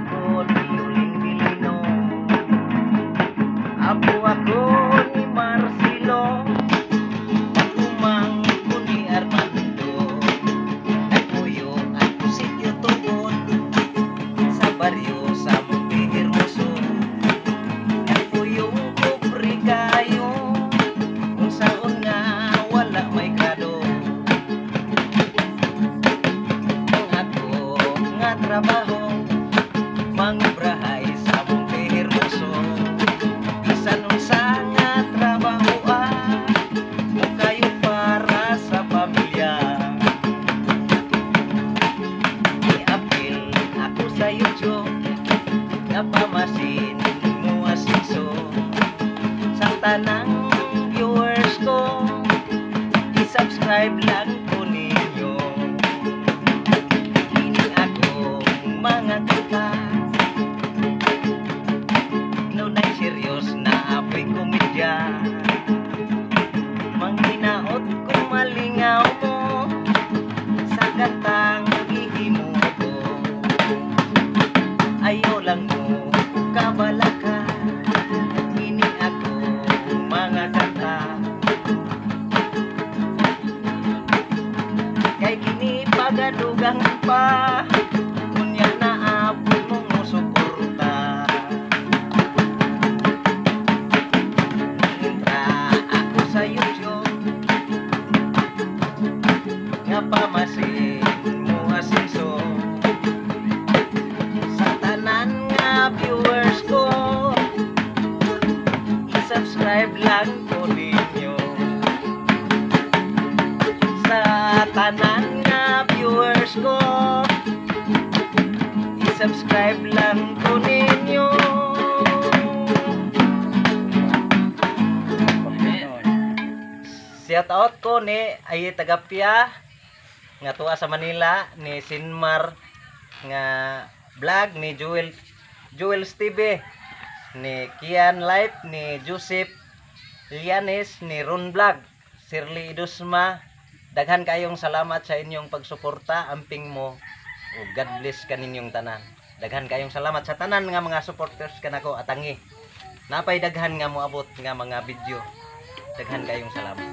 ko ni Uling Dilino. Apo ako ni Marcelo. Umang ko ni Armando. Nagpuyo at sityo tungkol sa baryo sa Monte Hermoso. Nagpuyong kubre kayo kung saan nga wala may grado. Ang ako nga trabaho mangubrahay sa Monte Hermoso. Bisan unsa nga trabaho mo kayo para sa pamilya. I-appeal ako sa YouTube nga pamasin mo asinso sa tanang viewers ko. I-subscribe lang po ninyo. Ini ako mga kata nunay serious na apoy komedya. Manghinaot kung malingaw mo sa kantang ihimo ko. Ayaw lang mo kabalaka. Ini ako mga kanta kay kini pagadugang pa kunya na abot mong musuporta. Intra ako sa YouTube nga pamasin mo asinso sa tanan nga viewers ko. I-subscribe lang po ninyo. Sa tanan nga viewers ko, i-subscribe lang po ninyo. Shout out ko ni ay tagapya nga tuwa sa Manila ni Sinmar nga vlog ni Joel Steve, ni Kian Life, ni Joseph Lianes, ni Ron Vlog, Shirley Idusma. Daghan kayong salamat sa inyong pagsuporta, amping mo. O God bless kaninyong tanan. Daghan kayong salamat sa tanan nga mga supporters kanako atangi. Napay daghan nga moabot nga mga video. Daghan kayong salamat.